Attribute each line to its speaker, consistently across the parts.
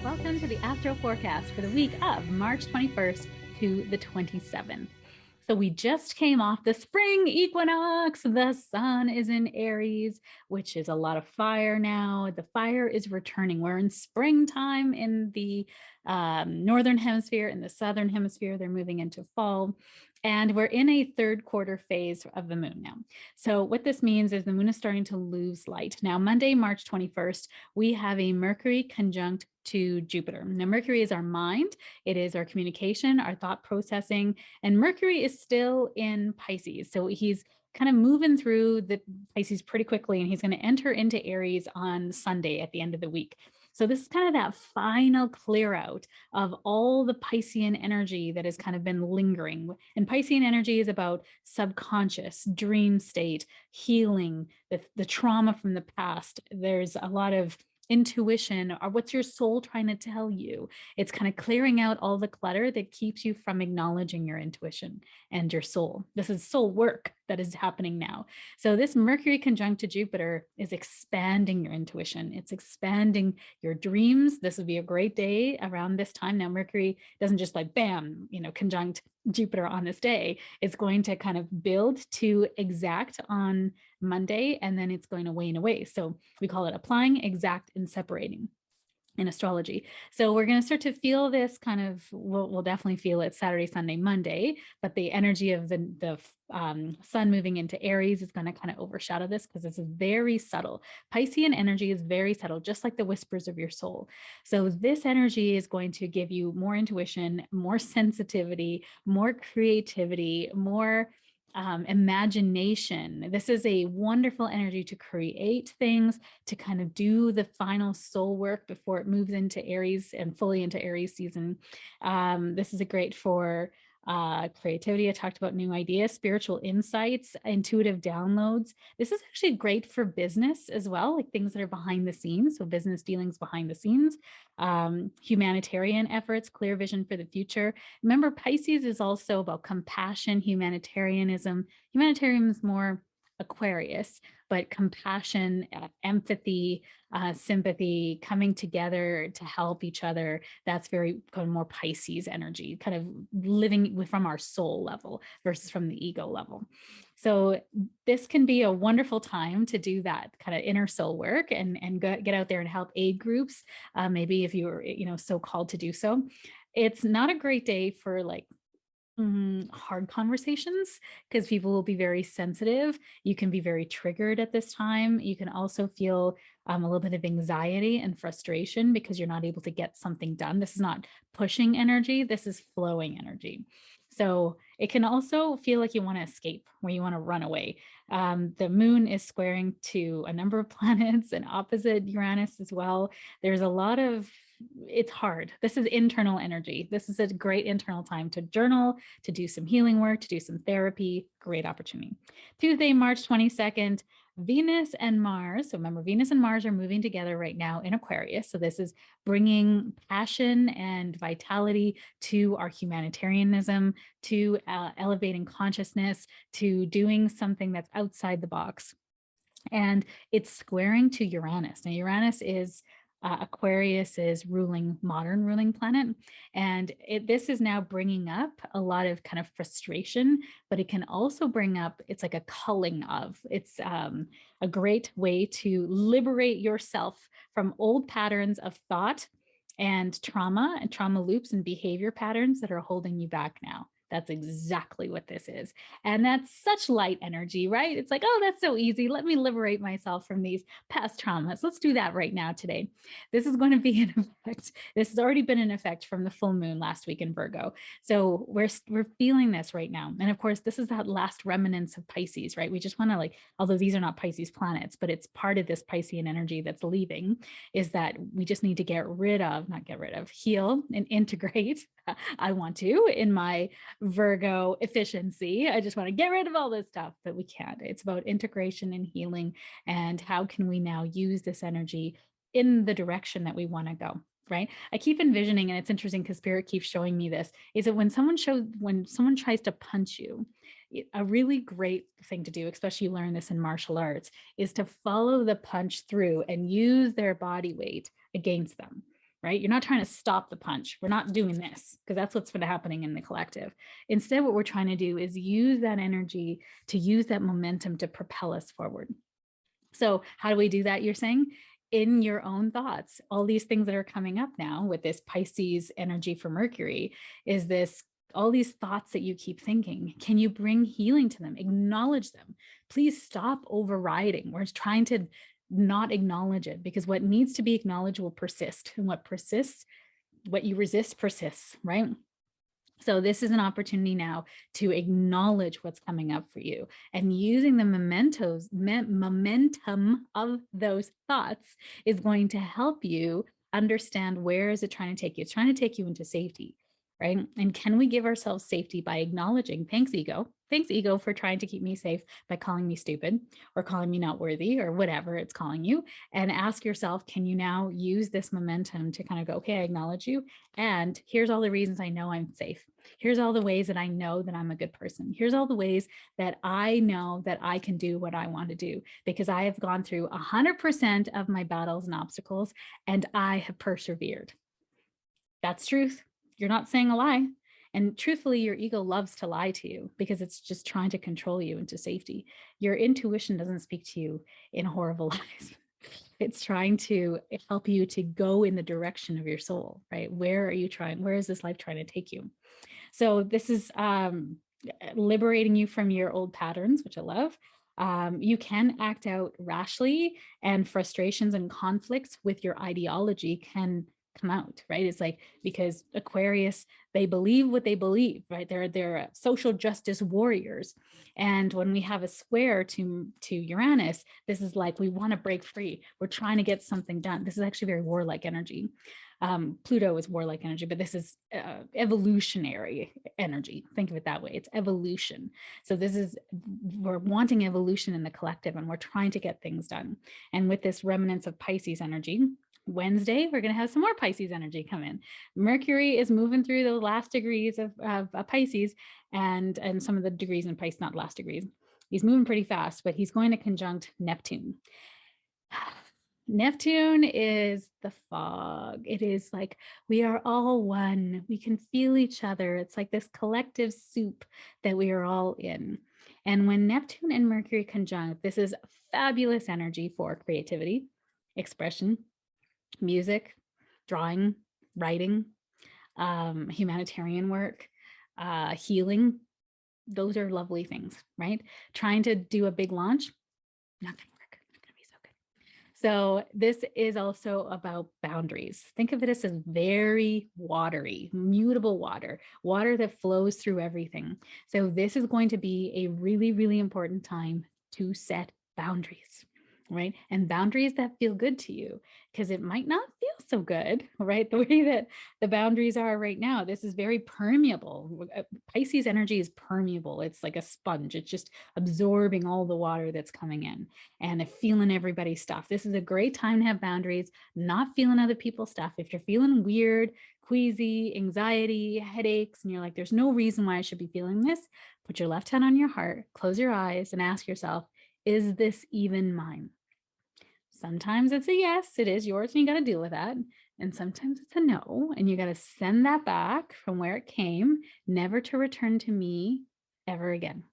Speaker 1: Welcome to the Astro Forecast for the week of March 21st to the 27th. So we just came off the spring equinox. The sun is in Aries, which is a lot of fire now. The fire is returning. We're in springtime in the northern hemisphere. In the southern hemisphere, they're moving into fall. And we're in a third quarter phase of the moon now. So what this means is the moon is starting to lose light. Now, Monday, March 21st, we have a Mercury conjunct to Jupiter. Now, Mercury is our mind. It is our communication, our thought processing, and Mercury is still in Pisces. So he's kind of moving through the Pisces pretty quickly, and he's going to enter into Aries on Sunday at the end of the week. So this is kind of that final clear out of all the Piscean energy that has kind of been lingering. And Piscean energy is about subconscious, dream state, healing, the trauma from the past. There's a lot of intuition, or what's your soul trying to tell you. It's kind of clearing out all the clutter that keeps you from acknowledging your intuition and your soul. This is soul work that is happening now. So this Mercury conjunct to Jupiter is expanding your intuition. It's expanding your dreams. This would be a great day around this time. Now, Mercury doesn't just like, bam, conjunct Jupiter on this day. It's going to kind of build to exact on Monday, and then it's going to wane away. So we call it applying, exact, and separating in astrology. So we're going to start to feel this kind of, we'll definitely feel it Saturday, Sunday, Monday, but the energy of the sun moving into Aries is going to kind of overshadow this because it's very subtle. Piscean energy is very subtle, just like the whispers of your soul. So this energy is going to give you more intuition, more sensitivity, more creativity, more imagination. This is a wonderful energy to create things, to kind of do the final soul work before it moves into Aries and fully into Aries season. This is a great for creativity. I talked about new ideas, spiritual insights, intuitive downloads. This is actually great for business as well, like things that are behind the scenes. So business dealings behind the scenes, humanitarian efforts, clear vision for the future. Remember, Pisces is also about compassion, humanitarianism. Humanitarianism is more Aquarius, but compassion, empathy, sympathy, coming together to help each other. That's very kind of more Pisces energy, kind of living from our soul level versus from the ego level. So this can be a wonderful time to do that kind of inner soul work and get out there and help aid groups. Maybe if you're, so called to do so. It's not a great day for like hard conversations because people will be very sensitive. You can be very triggered at this time. You can also feel a little bit of anxiety and frustration because you're not able to get something done. This is not pushing energy. This is flowing energy. So it can also feel like you want to escape, where you want to run away. The moon is squaring to a number of planets and opposite Uranus as well. There's a lot of, it's hard. This is internal energy. This is a great internal time to journal, to do some healing work, to do some therapy. Great opportunity. Tuesday, March 22nd, Venus and Mars. So remember, Venus and Mars are moving together right now in Aquarius. So this is bringing passion and vitality to our humanitarianism, to elevating consciousness, to doing something that's outside the box. And it's squaring to Uranus. Now, Uranus is Aquarius's modern ruling planet. And this is now bringing up a lot of kind of frustration, but it can also bring up, it's like a culling of, it's a great way to liberate yourself from old patterns of thought and trauma loops and behavior patterns that are holding you back now. That's exactly what this is. And that's such light energy, right? It's like, oh, that's so easy. Let me liberate myself from these past traumas. Let's do that right now today. This is going to be in effect. This has already been in effect from the full moon last week in Virgo. So we're feeling this right now. And of course, this is that last remnants of Pisces, right? We just want to although these are not Pisces planets, but it's part of this Piscean energy that's leaving, is that we just need to heal and integrate. I want to in my Virgo efficiency. I just want to get rid of all this stuff, but we can't. It's about integration and healing. And how can we now use this energy in the direction that we want to go? Right. I keep envisioning, and it's interesting because Spirit keeps showing me this, is that when someone tries to punch you, a really great thing to do, especially you learn this in martial arts, is to follow the punch through and use their body weight against them. right? You're not trying to stop the punch. We're not doing this because that's what's been happening in the collective. Instead, what we're trying to do is use that energy, to use that momentum to propel us forward. So how do we do that? You're saying in your own thoughts, all these things that are coming up now with this Pisces energy for Mercury is this, all these thoughts that you keep thinking. Can you bring healing to them? Acknowledge them. Please stop overriding. We're trying to not acknowledge it, because what needs to be acknowledged will persist, and what persists, what you resist persists, right? So this is an opportunity now to acknowledge what's coming up for you, and using the momentum of those thoughts is going to help you understand where is it trying to take you. It's trying to take you into safety, right? And can we give ourselves safety by acknowledging, thanks ego for trying to keep me safe by calling me stupid or calling me not worthy or whatever it's calling you, and ask yourself, can you now use this momentum to kind of go, okay, I acknowledge you, and here's all the reasons I know I'm safe. Here's all the ways that I know that I'm a good person. Here's all the ways that I know that I can do what I want to do, because I have gone through 100% of my battles and obstacles, and I have persevered. That's truth. You're not saying a lie. And truthfully, your ego loves to lie to you because it's just trying to control you into safety. Your intuition doesn't speak to you in horrible lies. It's trying to help you to go in the direction of your soul, right? Where are you trying? Where is this life trying to take you? So this is liberating you from your old patterns, which I love. You can act out rashly, and frustrations and conflicts with your ideology can come out, right? It's like, because Aquarius, they believe what they believe, right? They're social justice warriors. And when we have a square to Uranus, this is like, we want to break free. We're trying to get something done. This is actually very warlike energy. Pluto is warlike energy, but this is evolutionary energy. Think of it that way. It's evolution. So this is, we're wanting evolution in the collective, and we're trying to get things done. And with this remnants of Pisces energy, Wednesday, we're going to have some more Pisces energy come in. Mercury is moving through the last degrees of Pisces, and some of the degrees in Pisces, not last degrees. He's moving pretty fast, but he's going to conjunct Neptune. Neptune is the fog. It is like, we are all one. We can feel each other. It's like this collective soup that we are all in. And when Neptune and Mercury conjunct, this is fabulous energy for creativity, expression, music, drawing, writing, humanitarian work, healing. Those are lovely things, right? Trying to do a big launch, not going to work. Not going to be so good. So this is also about boundaries. Think of it as very watery, mutable water that flows through everything. So this is going to be a really, really important time to set boundaries, right? And boundaries that feel good to you, because it might not feel so good, right? The way that the boundaries are right now, this is very permeable. Pisces energy is permeable. It's like a sponge. It's just absorbing all the water that's coming in and feeling everybody's stuff. This is a great time to have boundaries, not feeling other people's stuff. If you're feeling weird, queasy, anxiety, headaches, and you're like, there's no reason why I should be feeling this, put your left hand on your heart, close your eyes, and ask yourself, is this even mine? Sometimes it's a yes, it is yours, and you got to deal with that. And sometimes it's a no, and you got to send that back from where it came, never to return to me ever again.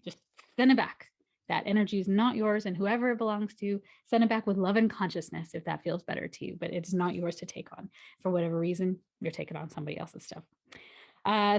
Speaker 1: Just send it back. That energy is not yours, and whoever it belongs to, send it back with love and consciousness if that feels better to you, but it's not yours to take on. For whatever reason, you're taking on somebody else's stuff.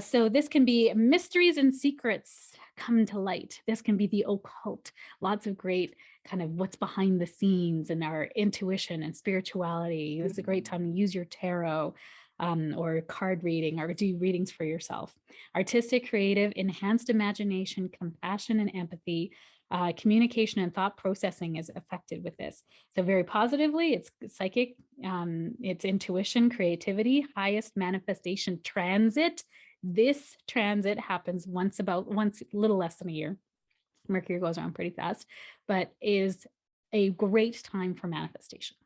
Speaker 1: So this can be mysteries and secrets come to light. This can be the occult. Lots of great kind of what's behind the scenes and our intuition and spirituality. This is a great time to use your tarot or card reading, or do readings for yourself. Artistic, creative, enhanced imagination, compassion, and empathy. Communication and thought processing is affected with this. So very positively, it's psychic, it's intuition, creativity, highest manifestation transit. This transit happens once a little less than a year. Mercury goes around pretty fast, but is a great time for manifestation.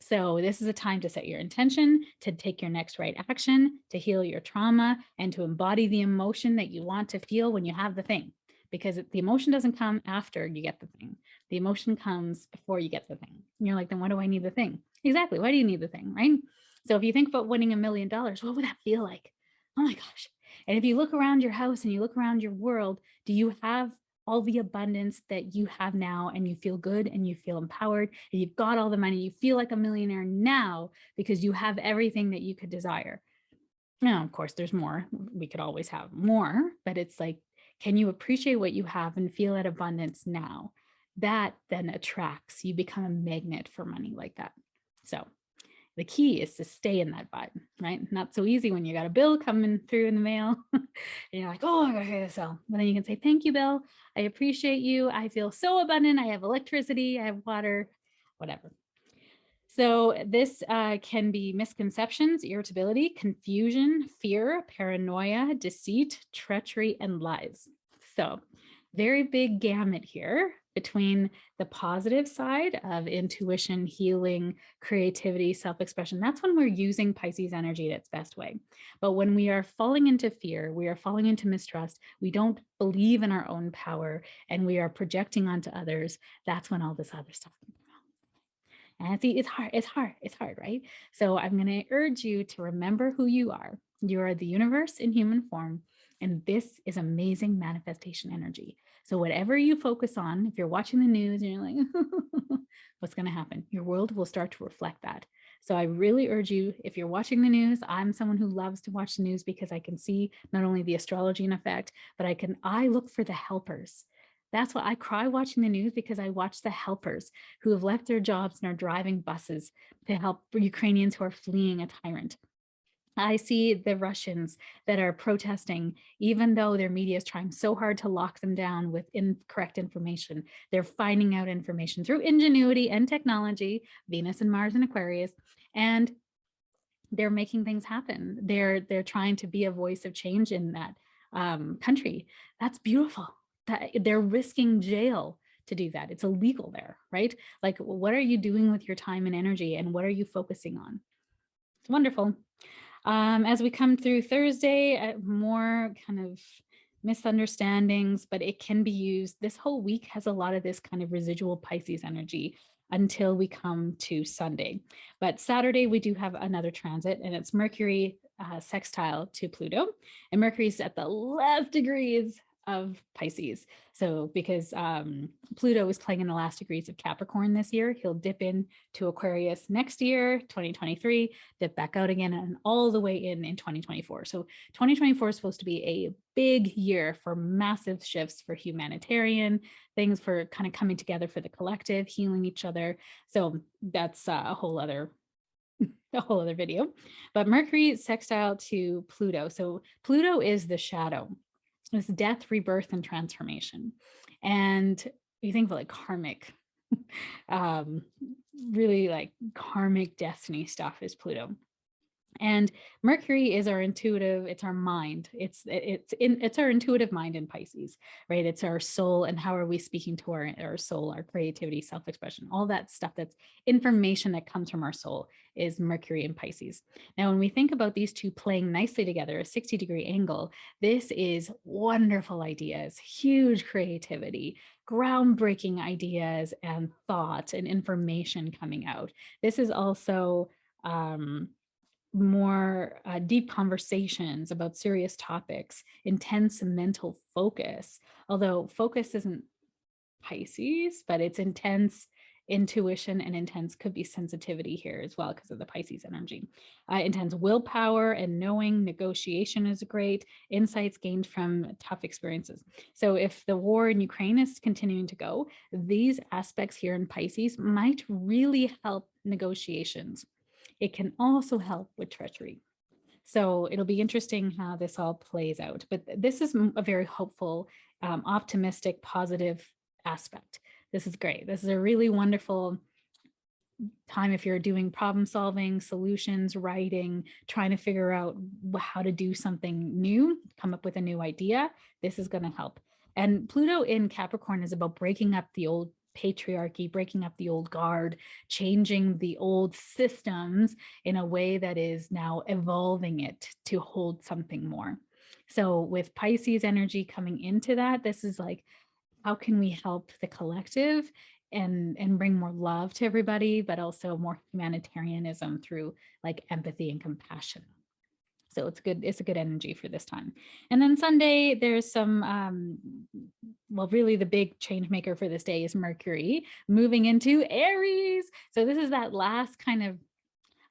Speaker 1: So this is a time to set your intention, to take your next right action, to heal your trauma, and to embody the emotion that you want to feel when you have the thing. Because the emotion doesn't come after you get the thing. The emotion comes before you get the thing. And you're like, then why do I need the thing? Exactly. Why do you need the thing, right? So if you think about winning $1 million, what would that feel like? Oh my gosh. And if you look around your house and you look around your world, do you have all the abundance that you have now, and you feel good and you feel empowered and you've got all the money, you feel like a millionaire now because you have everything that you could desire? Now, of course, there's more. We could always have more, but it's like, can you appreciate what you have and feel that abundance now? That then attracts, you become a magnet for money like that. So the key is to stay in that vibe, right? Not so easy when you got a bill coming through in the mail and you're like, oh, I gotta pay this bill. But then you can say, thank you, Bill. I appreciate you. I feel so abundant. I have electricity, I have water, whatever. So this can be misconceptions, irritability, confusion, fear, paranoia, deceit, treachery, and lies. So very big gamut here between the positive side of intuition, healing, creativity, self-expression. That's when we're using Pisces energy at its best way. But when we are falling into fear, we are falling into mistrust, we don't believe in our own power, and we are projecting onto others, that's when all this other stuff can come out. And see, it's hard, right? So I'm going to urge you to remember who you are. You are the universe in human form, and this is amazing manifestation energy. So whatever you focus on, if you're watching the news and you're like, what's going to happen? Your world will start to reflect that. So I really urge you, if you're watching the news, I'm someone who loves to watch the news because I can see not only the astrology in effect, but I look for the helpers. That's why I cry watching the news, because I watch the helpers who have left their jobs and are driving buses to help Ukrainians who are fleeing a tyrant. I see the Russians that are protesting, even though their media is trying so hard to lock them down with incorrect information. They're finding out information through ingenuity and technology, Venus and Mars and Aquarius, and they're making things happen. They're trying to be a voice of change in that country. That's beautiful. That they're risking jail to do that. It's illegal there, right? Like, what are you doing with your time and energy, and what are you focusing on? It's wonderful. As we come through Thursday, more kind of misunderstandings, but it can be used. This whole week has a lot of this kind of residual Pisces energy until we come to Sunday. But Saturday, we do have another transit, and it's Mercury sextile to Pluto. And Mercury's at the last degrees of Pisces. So because Pluto is playing in the last degrees of Capricorn this year, he'll dip in to Aquarius next year, 2023, dip back out again, and all the way in 2024. So 2024 is supposed to be a big year for massive shifts, for humanitarian things, for kind of coming together for the collective, healing each other. So that's a whole other video. But Mercury sextile to Pluto. So Pluto is the shadow. It's death, rebirth, and transformation. And you think of like karmic, really like karmic destiny stuff is Pluto. And Mercury is our intuitive, it's our mind. It's our intuitive mind in Pisces, right? It's our soul, and how are we speaking to our soul, our creativity, self-expression, all that stuff, that's information that comes from our soul, is Mercury in Pisces. Now, when we think about these two playing nicely together, a 60-degree angle, this is wonderful ideas, huge creativity, groundbreaking ideas and thoughts and information coming out. This is also more deep conversations about serious topics, intense mental focus, although focus isn't Pisces, but it's intense intuition, and intense could be sensitivity here as well because of the Pisces energy. Intense willpower and knowing, negotiation is great, insights gained from tough experiences. So if the war in Ukraine is continuing to go, these aspects here in Pisces might really help negotiations. It can also help with treachery. So it'll be interesting how this all plays out. But this is a very hopeful, optimistic, positive aspect. This is great. This is a really wonderful time if you're doing problem solving, solutions, writing, trying to figure out how to do something new, come up with a new idea. This is going to help. And Pluto in Capricorn is about breaking up the old patriarchy, breaking up the old guard, changing the old systems in a way that is now evolving it to hold something more. So with Pisces energy coming into that, this is like, how can we help the collective and bring more love to everybody, but also more humanitarianism through like empathy and compassion. So it's a good energy for this time. And then Sunday, there's some, well, really the big change maker for this day is Mercury moving into Aries. So this is that last kind of,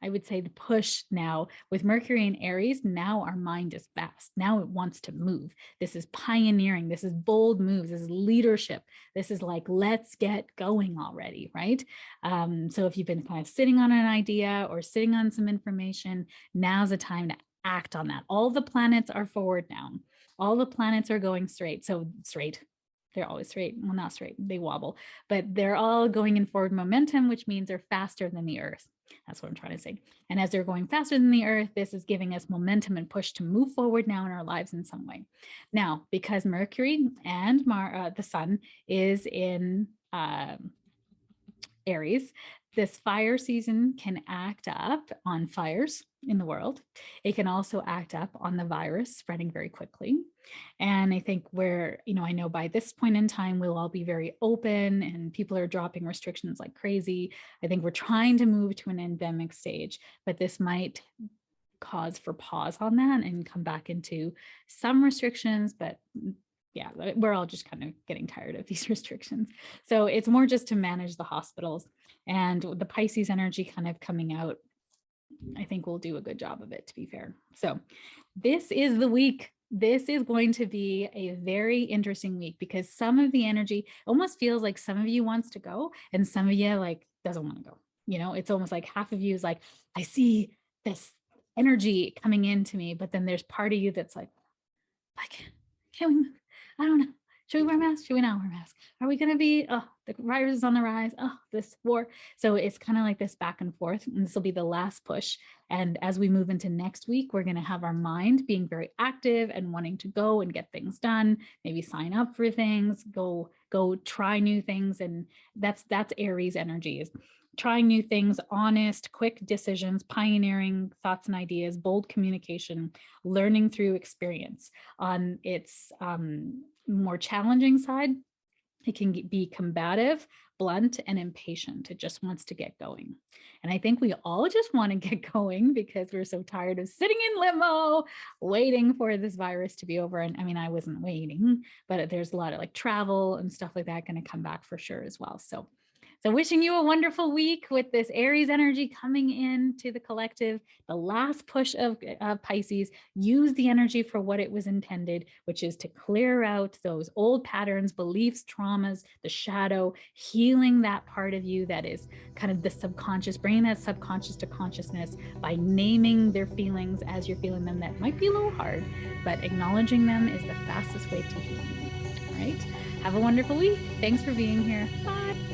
Speaker 1: I would say, the push now with Mercury and Aries. Now our mind is fast. Now it wants to move. This is pioneering. This is bold moves. This is leadership. This is like, let's get going already, right? So if you've been kind of sitting on an idea or sitting on some information, now's the time to act on that. All the planets are forward now. All the planets are going straight. So straight. They're always straight. Well, not straight. They wobble, but they're all going in forward momentum, which means they're faster than the Earth. That's what I'm trying to say. And as they're going faster than the Earth, this is giving us momentum and push to move forward now in our lives in some way. Now, because Mercury and the Sun is in Aries, this fire season can act up on fires in the world. It can also act up on the virus spreading very quickly. And I think I know by this point in time, we'll all be very open and people are dropping restrictions like crazy. I think we're trying to move to an endemic stage, but this might cause for pause on that and come back into some restrictions, but yeah, we're all just kind of getting tired of these restrictions. So it's more just to manage the hospitals, and the Pisces energy kind of coming out, I think we'll do a good job of it, to be fair. So this is the week. This is going to be a very interesting week because some of the energy almost feels like some of you wants to go and some of you like doesn't want to go. It's almost like half of you is like, I see this energy coming into me, but then there's part of you that's like, can we move? I don't know. Should we wear masks? Should we not wear masks? Are we going to be, the virus is on the rise. Oh, this war. So it's kind of like this back and forth. And this will be the last push. And as we move into next week, we're going to have our mind being very active and wanting to go and get things done, maybe sign up for things, go try new things. And that's Aries energy, is trying new things, honest, quick decisions, pioneering thoughts and ideas, bold communication, learning through experience. On its more challenging side, it can be combative, blunt, and impatient. It just wants to get going. And I think we all just want to get going because we're so tired of sitting in limo, waiting for this virus to be over. And I mean, I wasn't waiting, but there's a lot of like travel and stuff like that going to come back for sure as well. So wishing you a wonderful week with this Aries energy coming into the collective, the last push of Pisces. Use the energy for what it was intended, which is to clear out those old patterns, beliefs, traumas, the shadow, healing that part of you that is kind of the subconscious, bringing that subconscious to consciousness by naming their feelings as you're feeling them. That might be a little hard, but acknowledging them is the fastest way to heal. All right. Have a wonderful week. Thanks for being here. Bye.